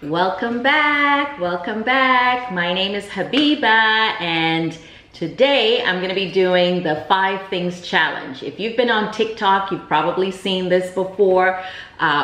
Welcome back, welcome back. My name is Habiba and today I'm going to be doing the 5 things challenge. If you've been on TikTok, you've probably seen this before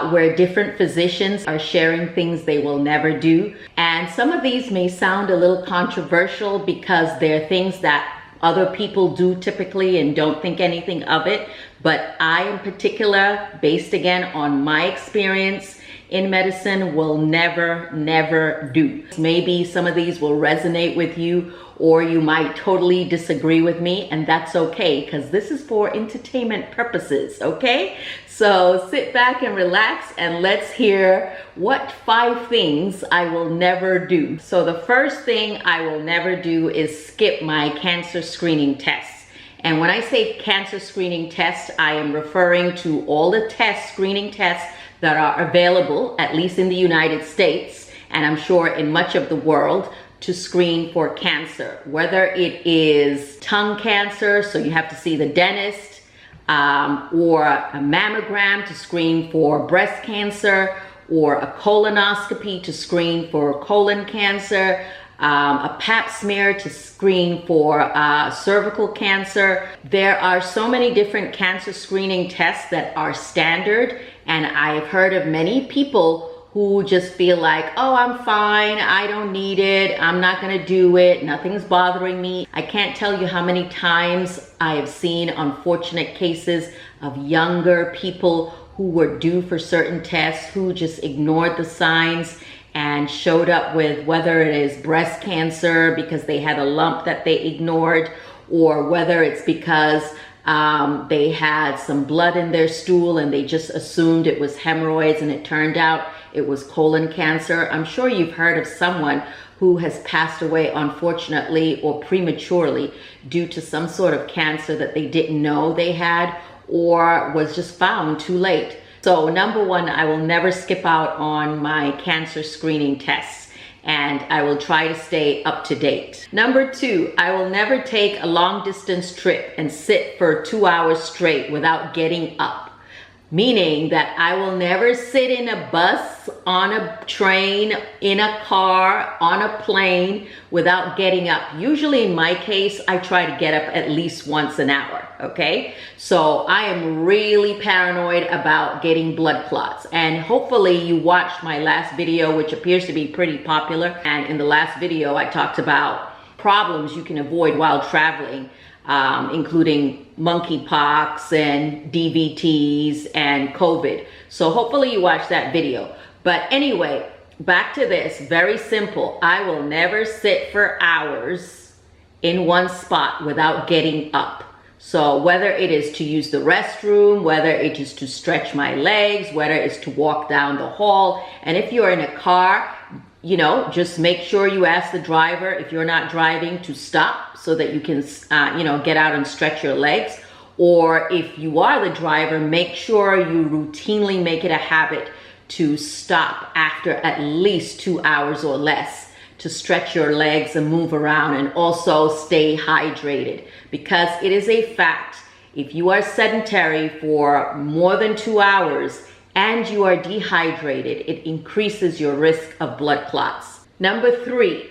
where different physicians are sharing things they will never do. And some of these may sound a little controversial because they're things that other people do typically and don't think anything of it. But I in particular, based again on my experience in medicine, will never do. Maybe some of these will resonate with you or you might totally disagree with me, and that's okay because this is for entertainment purposes, okay? So sit back and relax and let's hear what 5 things I will never do. So the first thing I will never do is skip my cancer screening tests. And when I say cancer screening tests, I am referring to all the screening tests that are available, at least in the United States, and I'm sure in much of the world, to screen for cancer. Whether it is tongue cancer, so you have to see the dentist, or a mammogram to screen for breast cancer, or a colonoscopy to screen for colon cancer, a pap smear to screen for cervical cancer. There are so many different cancer screening tests that are standard, and I've heard of many people who just feel like, oh, I'm fine, I don't need it, I'm not gonna do it, nothing's bothering me. I can't tell you how many times I have seen unfortunate cases of younger people who were due for certain tests who just ignored the signs and showed up with whether it is breast cancer because they had a lump that they ignored, or whether it's because they had some blood in their stool and they just assumed it was hemorrhoids and it turned out it was colon cancer. I'm sure you've heard of someone who has passed away unfortunately or prematurely due to some sort of cancer that they didn't know they had or was just found too late. So number 1, I will never skip out on my cancer screening tests, and I will try to stay up to date. Number 2, I will never take a long distance trip and sit for 2 hours straight without getting up. Meaning that I will never sit in a bus, on a train, in a car, on a plane without getting up. Usually in my case, I try to get up at least once an hour, okay? So I am really paranoid about getting blood clots. And hopefully you watched my last video, which appears to be pretty popular. And in the last video, I talked about problems you can avoid while traveling, including monkeypox and DVTs and COVID. So hopefully you watched that video. But anyway, back to this, very simple. I will never sit for hours in one spot without getting up. So whether it is to use the restroom, whether it is to stretch my legs, whether it's to walk down the hall, and if you're in a car, you know, just make sure you ask the driver, if you're not driving, to stop so that you can, you know, get out and stretch your legs. Or if you are the driver, make sure you routinely make it a habit to stop after at least 2 hours or less to stretch your legs and move around, and also stay hydrated. Because it is a fact, if you are sedentary for more than 2 hours, and you are dehydrated, it increases your risk of blood clots. Number 3,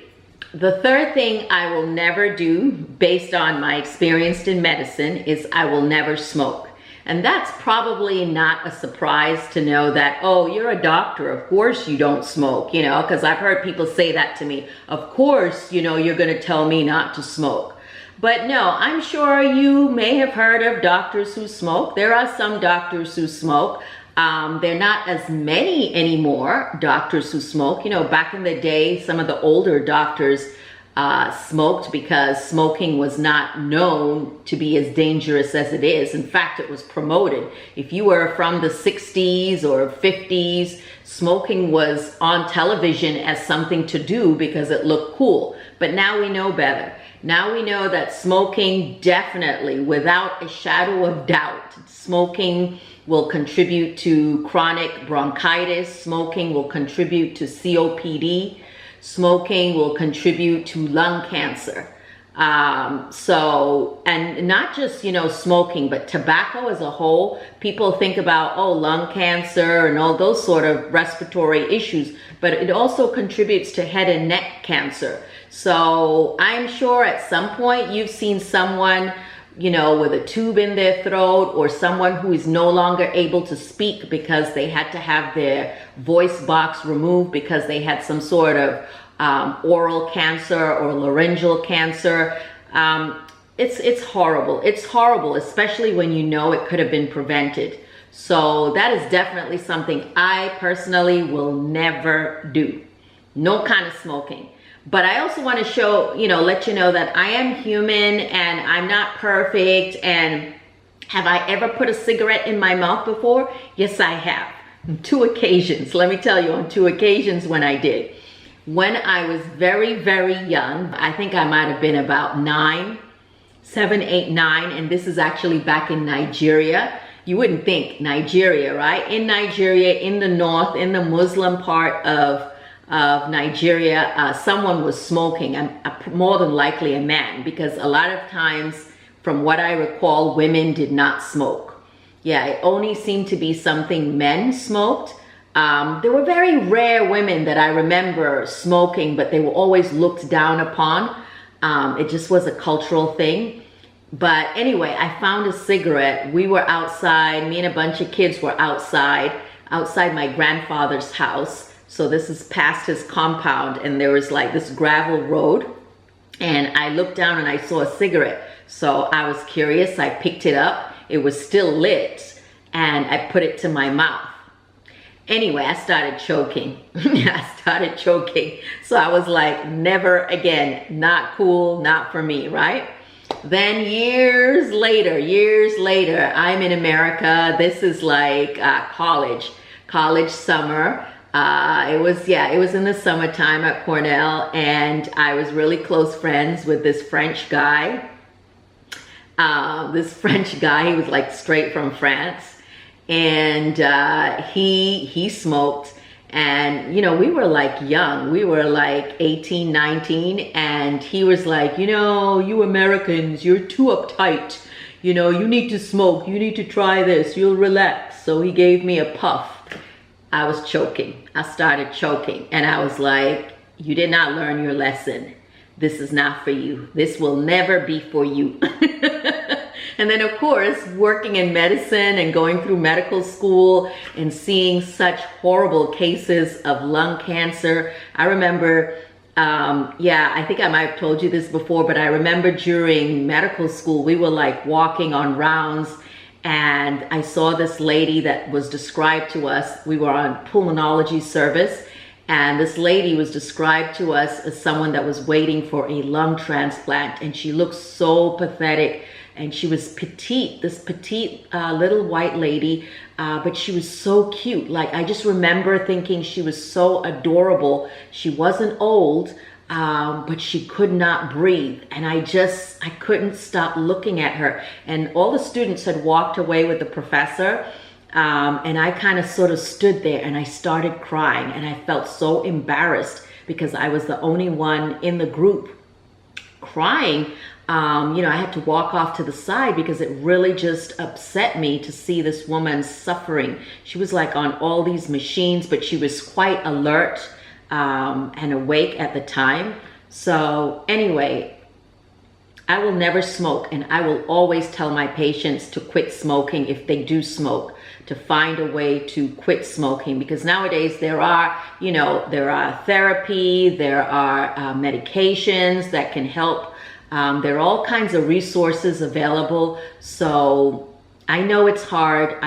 the third thing I will never do based on my experience in medicine is I will never smoke. And that's probably not a surprise to know that, oh, you're a doctor, of course you don't smoke, you know, because I've heard people say that to me. Of course, you know, you're going to tell me not to smoke. But no, I'm sure you may have heard of doctors who smoke. There are some doctors who smoke. There are not as many anymore, doctors who smoke. You know, back in the day, some of the older doctors smoked because smoking was not known to be as dangerous as it is. In fact, it was promoted. If you were from the 60s or 50s, smoking was on television as something to do because it looked cool. But now we know better. Now we know that smoking definitely, without a shadow of doubt, smoking will contribute to chronic bronchitis. Smoking will contribute to COPD. Smoking will contribute to lung cancer. And not just, you know, smoking, but tobacco as a whole. People think about, oh, lung cancer and all those sort of respiratory issues, but it also contributes to head and neck cancer. So I'm sure at some point you've seen someone, you know, with a tube in their throat, or someone who is no longer able to speak because they had to have their voice box removed because they had some sort of oral cancer or laryngeal cancer. It's horrible. It's horrible, especially when you know it could have been prevented. So that is definitely something I personally will never do. No kind of smoking. But I also want to show, you know, let you know that I am human and I'm not perfect. And have I ever put a cigarette in my mouth before? Yes, I have. On 2 occasions. Let me tell you, on 2 occasions when I did. When I was very, very young, I think I might have been about 7, 8, 9, and this is actually back in Nigeria. You wouldn't think Nigeria, right? In Nigeria, in the north, in the Muslim part of Nigeria, someone was smoking, more than likely a man, because a lot of times, from what I recall, women did not smoke. Yeah, it only seemed to be something men smoked. There were very rare women that I remember smoking, but they were always looked down upon. It just was a cultural thing. But anyway, I found a cigarette. We were outside, me and a bunch of kids were outside my grandfather's house. So this is past his compound, and there was like this gravel road. And I looked down and I saw a cigarette. So I was curious, I picked it up. It was still lit, and I put it to my mouth. Anyway, I started choking. I started choking. So I was like, never again, not cool, not for me, right? Then years later, I'm in America. This is like college summer. It was in the summertime at Cornell, and I was really close friends with this French guy. He was like straight from France. And he smoked, and you know, we were like young, we were like 18, 19, and he was like, you know, you Americans, you're too uptight, you know, you need to smoke, you need to try this, you'll relax. So he gave me a puff. I was choking. I started choking, and I was like, you did not learn your lesson. This is not for you. This will never be for you. And then of course, working in medicine and going through medical school and seeing such horrible cases of lung cancer. I remember, I think I might have told you this before, but I remember during medical school, we were like walking on rounds, and I saw this lady that was described to us. We were on pulmonology service, and this lady was described to us as someone that was waiting for a lung transplant, and she looked so pathetic. And she was petite, this petite little white lady, but she was so cute. Like, I just remember thinking she was so adorable. She wasn't old, but she could not breathe. And I couldn't stop looking at her. And all the students had walked away with the professor. And I kind of sort of stood there and I started crying. And I felt so embarrassed because I was the only one in the group crying. You know, I had to walk off to the side because it really just upset me to see this woman suffering. She was like on all these machines, but she was quite alert and awake at the time. So anyway, I will never smoke, and I will always tell my patients to quit smoking if they do smoke, to find a way to quit smoking, because nowadays there are therapy, there are medications that can help. There are all kinds of resources available. So I know it's hard,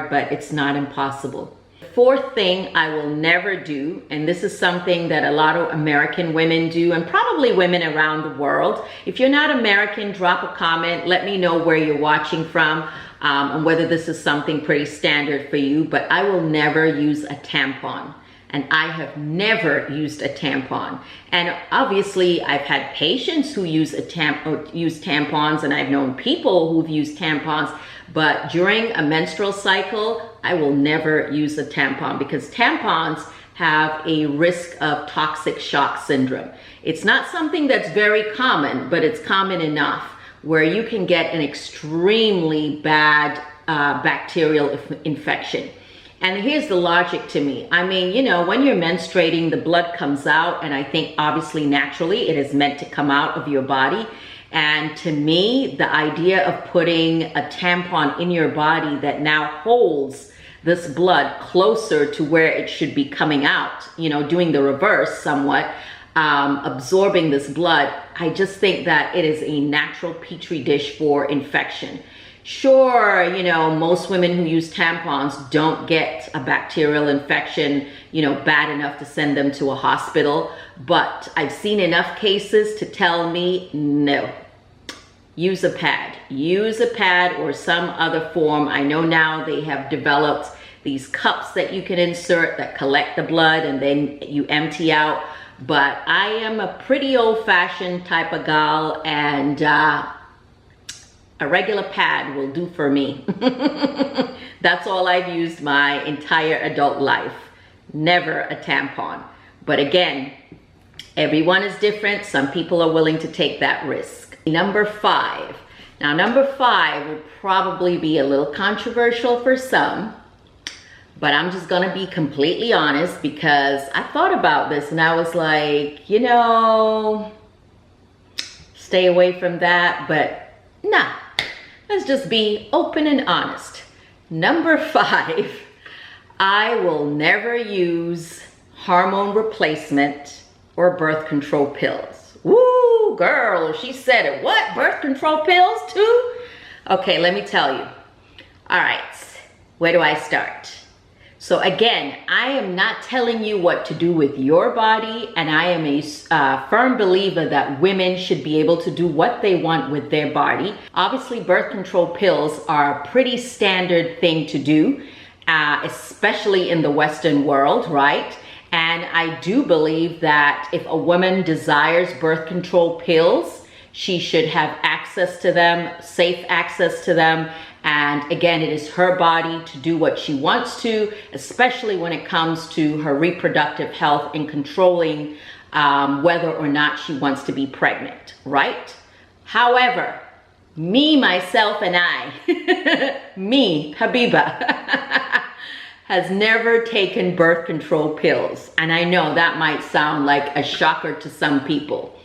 but it's not impossible. The fourth thing I will never do, and this is something that a lot of American women do, and probably women around the world. If you're not American, drop a comment, let me know where you're watching from, and whether this is something pretty standard for you. But I will never use a tampon. And I have never used a tampon. And obviously I've had patients who use tampons, and I've known people who've used tampons, but during a menstrual cycle, I will never use a tampon, because tampons have a risk of toxic shock syndrome. It's not something that's very common, but it's common enough where you can get an extremely bad bacterial infection. And here's the logic to me. I mean, you know, when you're menstruating, the blood comes out, and I think obviously naturally it is meant to come out of your body. And to me, the idea of putting a tampon in your body that now holds this blood closer to where it should be coming out, you know, doing the reverse somewhat, absorbing this blood, I just think that it is a natural petri dish for infection. Sure, you know, most women who use tampons don't get a bacterial infection, you know, bad enough to send them to a hospital, but I've seen enough cases to tell me, no. Use a pad. Use a pad or some other form. I know now they have developed these cups that you can insert that collect the blood and then you empty out, but I am a pretty old-fashioned type of gal, and a regular pad will do for me. That's all I've used my entire adult life. Never a tampon. But again, everyone is different. Some people are willing to take that risk. Number 5. Now, number 5 will probably be a little controversial for some, but I'm just gonna be completely honest because I thought about this and I was like, you know, stay away from that, but nah. Let's just be open and honest. Number 5, I will never use hormone replacement or birth control pills. Woo, girl, she said it. What, birth control pills too? Okay, let me tell you. All right, where do I start? So again, I am not telling you what to do with your body, and I am a firm believer that women should be able to do what they want with their body. Obviously, birth control pills are a pretty standard thing to do, especially in the Western world, right? And I do believe that if a woman desires birth control pills, she should have access to them, safe access to them. And again, it is her body to do what she wants to, especially when it comes to her reproductive health and controlling whether or not she wants to be pregnant, right? However, me, myself, and I, me, Habiba, has never taken birth control pills. And I know that might sound like a shocker to some people,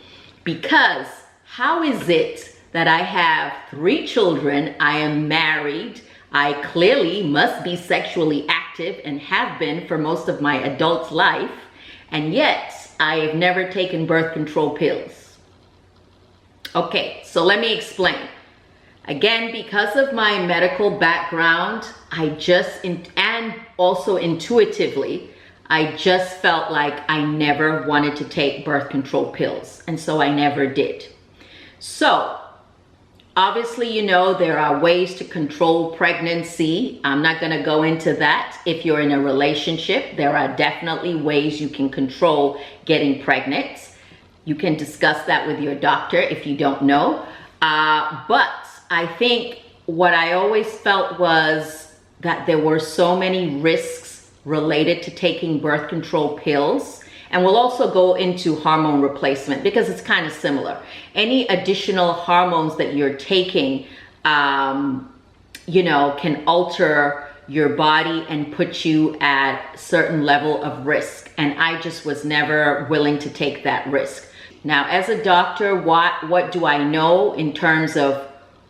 because how is it that I have 3 children, I am married, I clearly must be sexually active and have been for most of my adult life, and yet I have never taken birth control pills? Okay, so let me explain. Again, because of my medical background, and also intuitively, I just felt like I never wanted to take birth control pills, and so I never did. So, obviously, you know, there are ways to control pregnancy. I'm not going to go into that. If you're in a relationship, there are definitely ways you can control getting pregnant. You can discuss that with your doctor if you don't know. But I think what I always felt was that there were so many risks related to taking birth control pills. And we'll also go into hormone replacement because it's kind of similar. Any additional hormones that you're taking, you know, can alter your body and put you at a certain level of risk. And I just was never willing to take that risk. Now, as a doctor, what do I know in terms of,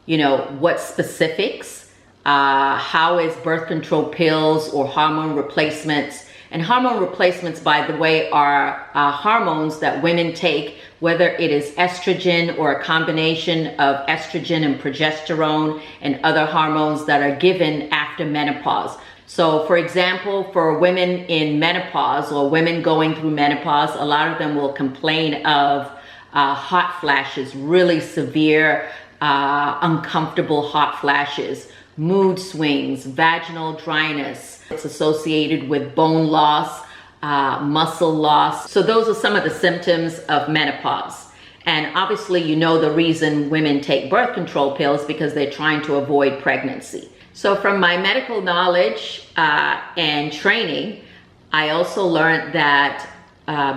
you know, what specifics? How is birth control pills or hormone replacements? And hormone replacements, by the way, are hormones that women take, whether it is estrogen or a combination of estrogen and progesterone and other hormones that are given after menopause. So, for example, for women in menopause or women going through menopause, a lot of them will complain of hot flashes, really severe, uncomfortable hot flashes, mood swings, vaginal dryness. It's associated with bone loss, muscle loss. So those are some of the symptoms of menopause. And obviously, you know the reason women take birth control pills because they're trying to avoid pregnancy. So from my medical knowledge and training, I also learned that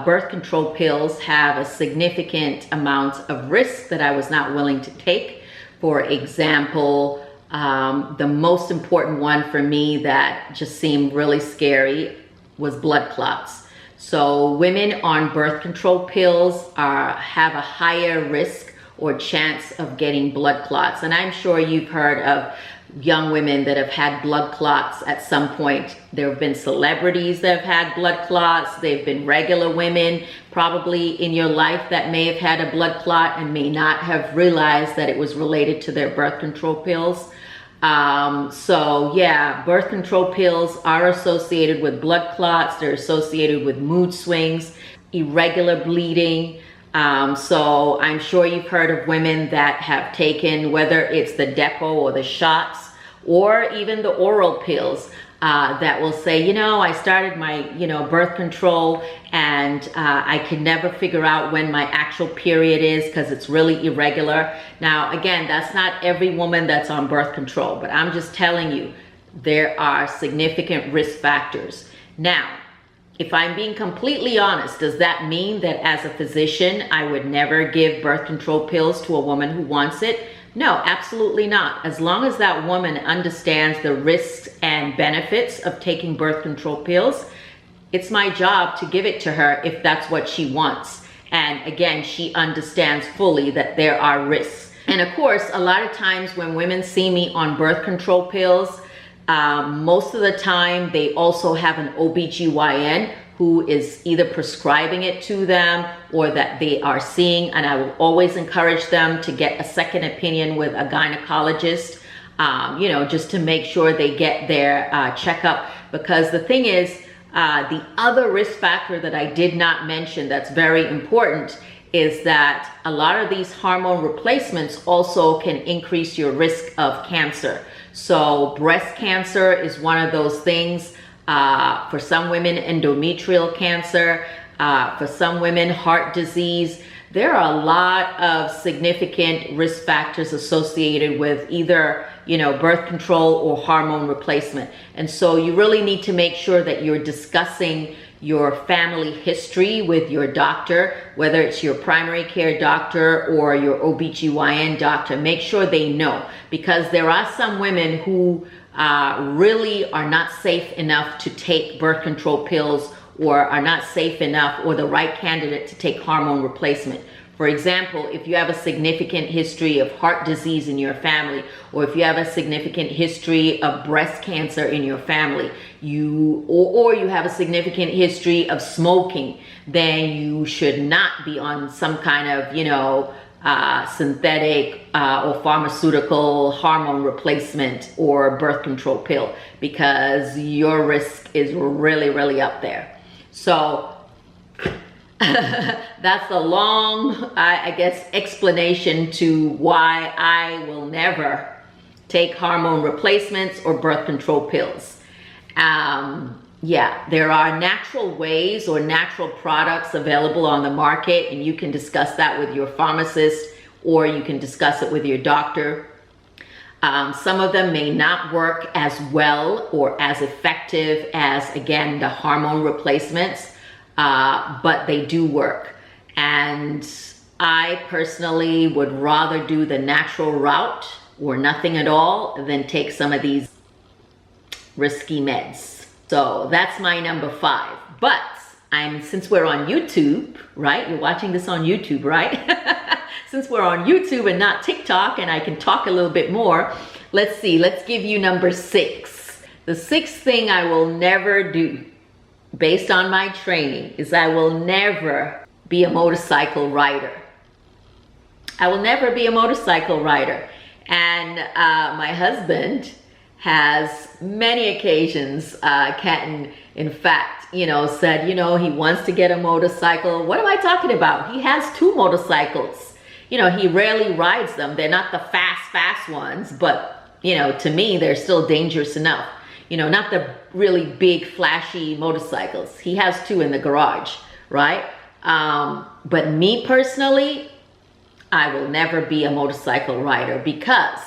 birth control pills have a significant amount of risk that I was not willing to take. For example, the most important one for me that just seemed really scary was blood clots. So women on birth control pills have a higher risk or chance of getting blood clots. And I'm sure you've heard of young women that have had blood clots at some point. There have been celebrities that have had blood clots. They've been regular women probably in your life that may have had a blood clot and may not have realized that it was related to their birth control pills. So yeah, birth control pills are associated with blood clots. They're associated with mood swings, irregular bleeding. So I'm sure you've heard of women that have taken, whether it's the depot or the shots or even the oral pills, that will say, you know, I started my, birth control and I can never figure out when my actual period is because it's really irregular. Now, again, that's not every woman that's on birth control, but I'm just telling you, there are significant risk factors. Now, if I'm being completely honest, does that mean that as a physician, I would never give birth control pills to a woman who wants it? No, absolutely not. As long as that woman understands the risks and benefits of taking birth control pills, it's my job to give it to her if that's what she wants. And again, she understands fully that there are risks. And of course, a lot of times when women see me on birth control pills, most of the time they also have an OBGYN who is either prescribing it to them or that they are seeing, and I will always encourage them to get a second opinion with a gynecologist, just to make sure they get their checkup. Because the thing is, the other risk factor that I did not mention that's very important is that a lot of these hormone replacements also can increase your risk of cancer. So breast cancer is one of those things. For some women, endometrial cancer. For some women, heart disease. There are a lot of significant risk factors associated with either, birth control or hormone replacement. And so you really need to make sure that you're discussing your family history with your doctor, whether it's your primary care doctor or your OBGYN doctor. Make sure they know, because there are some women who really are not safe enough to take birth control pills, or are not safe enough or the right candidate to take hormone replacement. For example, if you have a significant history of heart disease in your family, or if you have a significant history of breast cancer in your family, or you have a significant history of smoking, then you should not be on some kind of, synthetic or pharmaceutical hormone replacement or birth control pill, because your risk is really, really up there. So that's a long, I guess, explanation to why I will never take hormone replacements or birth control pills. Yeah, there are natural ways or natural products available on the market, and you can discuss that with your pharmacist, or you can discuss it with your doctor. Some of them may not work as well or as effective as, again, the hormone replacements, but they do work. And I personally would rather do the natural route or nothing at all than take some of these risky meds. So that's my number 5. But since we're on YouTube, right? You're watching this on YouTube, right? Since we're on YouTube and not TikTok, and I can talk a little bit more, let's give you number 6. The 6th thing I will never do, based on my training, is I will never be a motorcycle rider. I will never be a motorcycle rider. And my husband has many occasions, Kenton, in fact, said, he wants to get a motorcycle. What am I talking about? He has 2 motorcycles. He rarely rides them. They're not the fast ones, but, to me, they're still dangerous enough. Not the really big, flashy motorcycles. He has 2 in the garage, right? But me personally, I will never be a motorcycle rider, because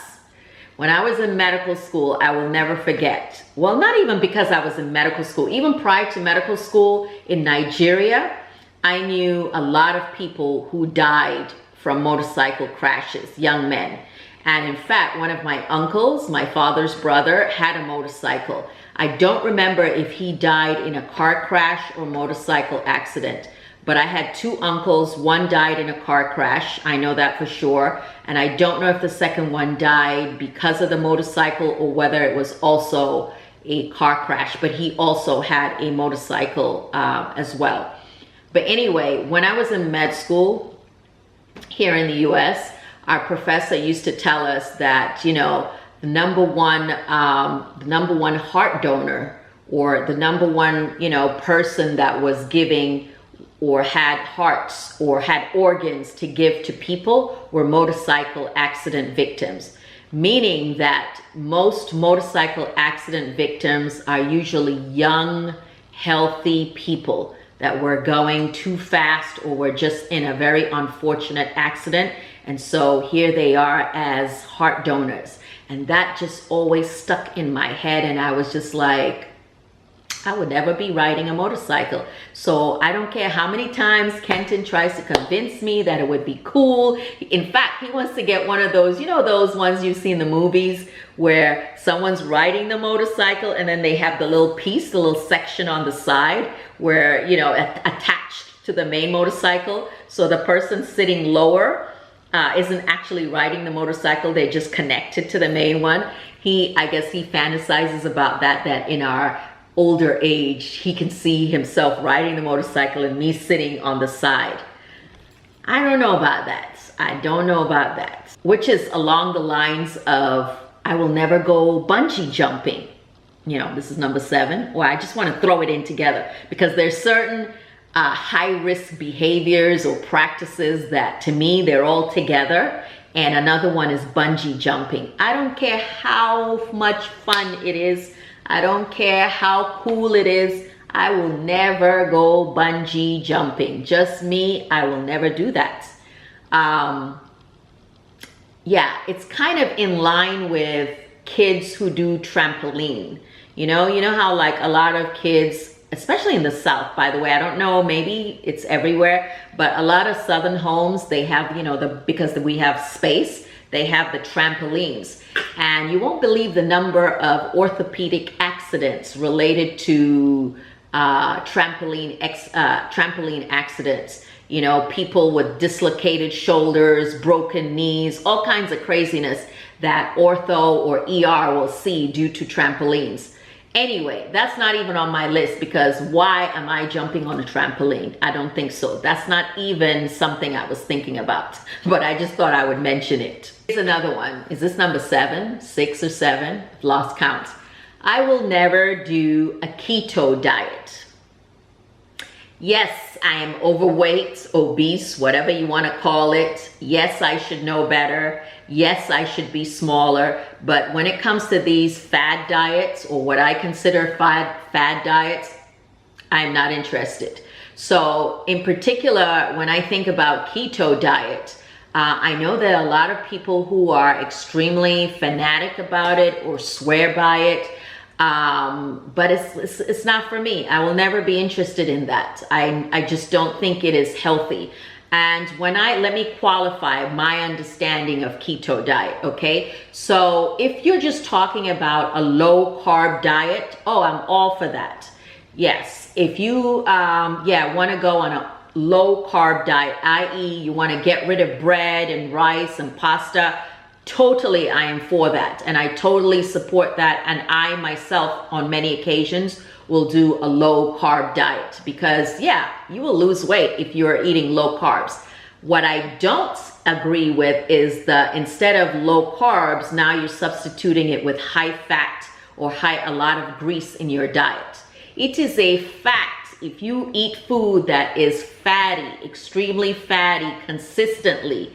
When I was in medical school, I will never forget. Well, not even because I was in medical school. Even prior to medical school in Nigeria, I knew a lot of people who died from motorcycle crashes, young men. And in fact, one of my uncles, my father's brother, had a motorcycle. I don't remember if he died in a car crash or motorcycle accident, but I had two uncles. One died in a car crash, I know that for sure. And I don't know if the second one died because of the motorcycle or whether it was also a car crash, but he also had a motorcycle as well. But anyway, when I was in med school here in the US, our professor used to tell us that, you know, the number one heart donor, or the number one, you know, person that was giving or had hearts or had organs to give to people were motorcycle accident victims. Meaning that most motorcycle accident victims are usually young, healthy people that were going too fast or were just in a very unfortunate accident. And so here they are as heart donors. And that just always stuck in my head. And I was just like, I would never be riding a motorcycle. So I don't care how many times Kenton tries to convince me that it would be cool. In fact, he wants to get one of those, you know, those ones you see in the movies where someone's riding the motorcycle and then they have the little piece, the little section on the side where, you know, attached to the main motorcycle. So the person sitting lower isn't actually riding the motorcycle. They're just connected to the main one. I guess he fantasizes about that in our older age, he can see himself riding the motorcycle and me sitting on the side. I don't know about that. I don't know about that. Which is along the lines of, I will never go bungee jumping. You know, this is number 7. Or I just want to throw it in together because there's certain high-risk behaviors or practices that to me, they're all together. And another one is bungee jumping. I don't care how much fun it is. I don't care how cool it is. I will never go bungee jumping. Just me, I will never do that. Yeah, it's kind of in line with kids who do trampoline. You know how like a lot of kids, especially in the South, by the way, I don't know, maybe it's everywhere, but a lot of Southern homes, they have, you know, because we have space, they have the trampolines. And you won't believe the number of orthopedic accidents related to trampoline accidents. You know, people with dislocated shoulders, broken knees, all kinds of craziness that ortho or ER will see due to trampolines. Anyway, that's not even on my list because why am I jumping on a trampoline? I don't think so. That's not even something I was thinking about, but I just thought I would mention it. Here's another one. Is this number 7, 6 or 7? I've lost count. I will never do a keto diet. Yes, I am overweight, obese, whatever you want to call it. Yes, I should know better. Yes, I should be smaller. But when it comes to these fad diets, or what I consider fad diets, I'm not interested. So in particular, when I think about keto diet, I know that a lot of people who are extremely fanatic about it or swear by it, but it's not for me. I will never be interested in that. I just don't think it is healthy. And let me qualify my understanding of keto diet, okay? So if you're just talking about a low carb diet, oh, I'm all for that. Yes, if you want to go on a low carb diet, i.e. you want to get rid of bread and rice and pasta, totally I am for that. And I totally support that. And I myself on many occasions will do a low carb diet because yeah, you will lose weight if you're eating low carbs. What I don't agree with is instead of low carbs, now you're substituting it with high fat or a lot of grease in your diet. It is a fact. If you eat food that is fatty, extremely fatty, consistently,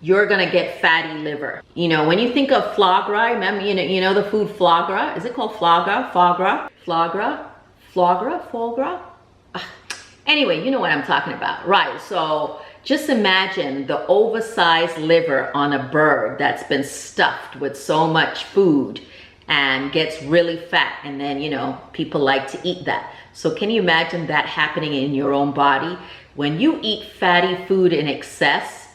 you're gonna get fatty liver. You know, when you think of foie gras, remember, you know the food foie gras? Is it called foie gras? Foie gras? Foie gras? Foie gras? Foie gras? Anyway, you know what I'm talking about, right? So Just imagine the oversized liver on a bird that's been stuffed with so much food and gets really fat, and then, you know, people like to eat that. So can you imagine that happening in your own body? When you eat fatty food in excess,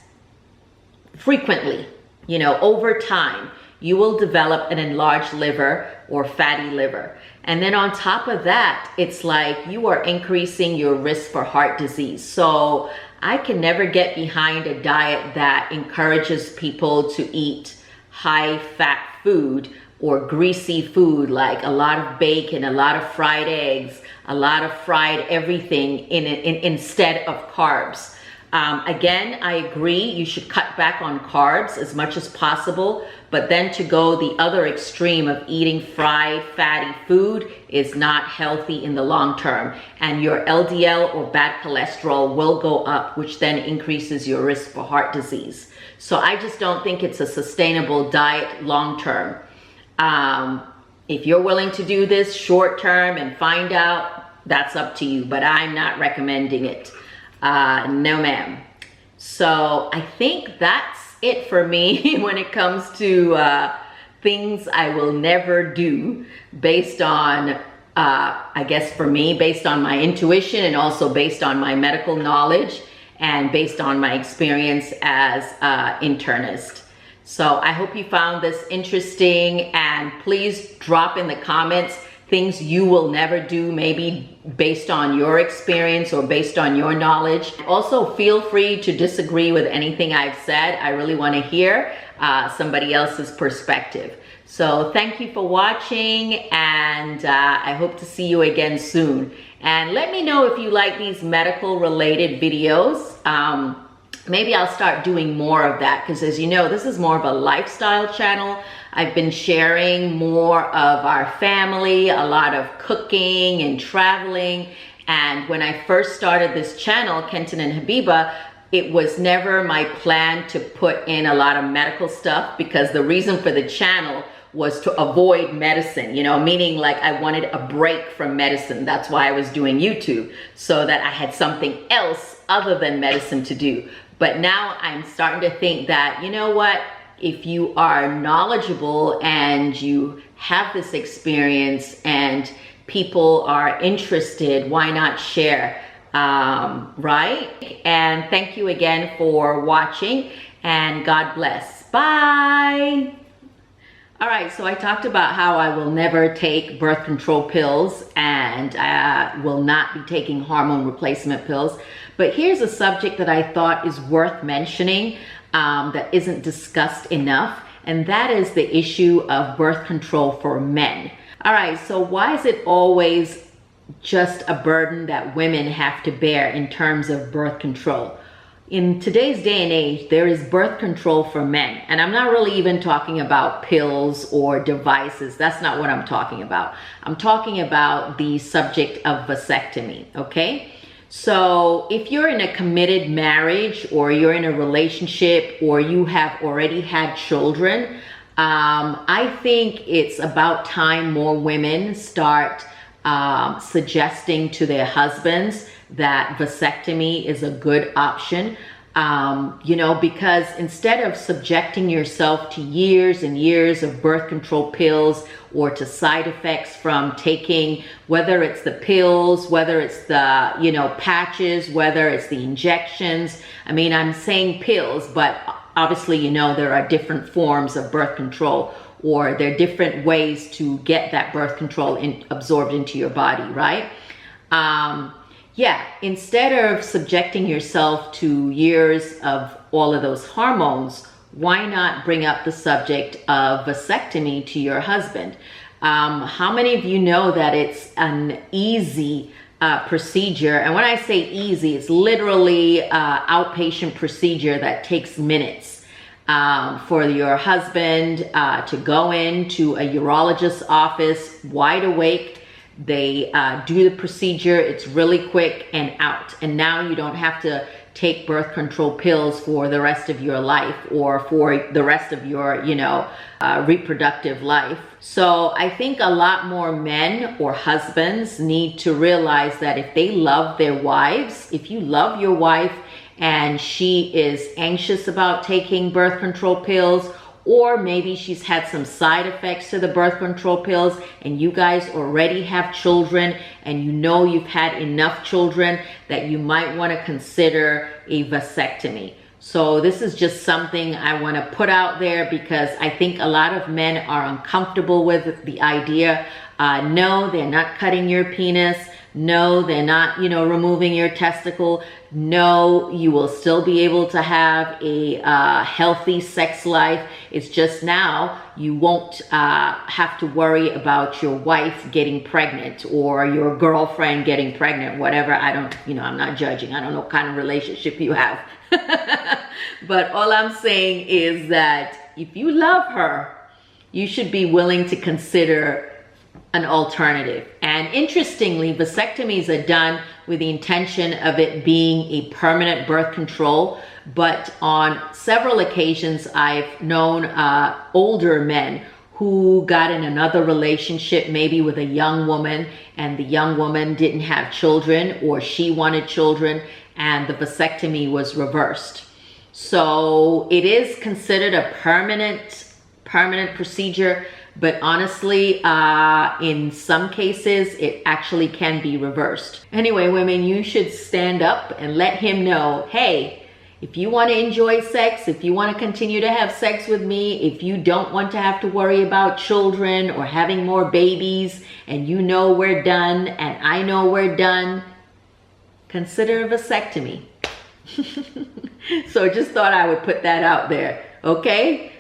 frequently, you know, over time, you will develop an enlarged liver or fatty liver. And then on top of that, it's like you are increasing your risk for heart disease. So I can never get behind a diet that encourages people to eat high fat food or greasy food, like a lot of bacon, a lot of fried eggs, a lot of fried everything instead of carbs. Again, I agree, you should cut back on carbs as much as possible, but then to go the other extreme of eating fried, fatty food is not healthy in the long term. And your LDL or bad cholesterol will go up, which then increases your risk for heart disease. So I just don't think it's a sustainable diet long term. If you're willing to do this short term and find out, that's up to you, but I'm not recommending it. No ma'am. So I think that's it for me when it comes to things I will never do based on, I guess for me, based on my intuition and also based on my medical knowledge and based on my experience as internist. So I hope you found this interesting, and please drop in the comments things you will never do, maybe based on your experience or based on your knowledge. Also, feel free to disagree with anything I've said. I really want to hear somebody else's perspective. So thank you for watching, and I hope to see you again soon. And let me know if you like these medical related videos. Maybe I'll start doing more of that, because as you know, this is more of a lifestyle channel. I've been sharing more of our family, a lot of cooking and traveling. And when I first started this channel, Kenton and Habiba, it was never my plan to put in a lot of medical stuff, because the reason for the channel was to avoid medicine, you know, meaning like I wanted a break from medicine. That's why I was doing YouTube, so that I had something else other than medicine to do. But now I'm starting to think that, you know what, if you are knowledgeable and you have this experience and people are interested, why not share, right? And thank you again for watching, and God bless. Bye. All right, so I talked about how I will never take birth control pills, and I will not be taking hormone replacement pills. But here's a subject that I thought is worth mentioning that isn't discussed enough, and that is the issue of birth control for men. All right, so why is it always just a burden that women have to bear in terms of birth control? In today's day and age, there is birth control for men. And I'm not really even talking about pills or devices. That's not what I'm talking about. I'm talking about the subject of vasectomy, okay? So if you're in a committed marriage, or you're in a relationship, or you have already had children, I think it's about time more women start suggesting to their husbands that vasectomy is a good option, you know, because instead of subjecting yourself to years and years of birth control pills or to side effects from taking, whether it's the pills, whether it's the, you know, patches, whether it's the injections. I mean, I'm saying pills, but obviously, you know, there are different forms of birth control, or there are different ways to get that birth control absorbed into your body, right? Yeah, instead of subjecting yourself to years of all of those hormones, why not bring up the subject of vasectomy to your husband? How many of you know that it's an easy procedure? And when I say easy, it's literally an outpatient procedure that takes minutes for your husband to go into a urologist's office, wide awake. They do the procedure, it's really quick and out. And now you don't have to take birth control pills for the rest of your life, or for the rest of your, you know, reproductive life. So I think a lot more men or husbands need to realize that if they love their wives, if you love your wife and she is anxious about taking birth control pills, or maybe she's had some side effects to the birth control pills and you guys already have children and you know you've had enough children that you might want to consider a vasectomy. So this is just something I want to put out there because I think a lot of men are uncomfortable with the idea. No, they're not cutting your penis. No, they're not, removing your testicle. No, you will still be able to have a healthy sex life. It's just now you won't have to worry about your wife getting pregnant or your girlfriend getting pregnant, whatever. I'm not judging. I don't know what kind of relationship you have. But all I'm saying is that if you love her, you should be willing to consider an alternative. And interestingly, vasectomies are done with the intention of it being a permanent birth control. But on several occasions, I've known older men who got in another relationship, maybe with a young woman, and the young woman didn't have children, or she wanted children, and the vasectomy was reversed. So it is considered a permanent procedure, but honestly, in some cases, it actually can be reversed. Anyway, women, you should stand up and let him know, hey, if you want to enjoy sex, if you want to continue to have sex with me, if you don't want to have to worry about children or having more babies, and you know we're done and I know we're done, consider a vasectomy. So just thought I would put that out there, okay?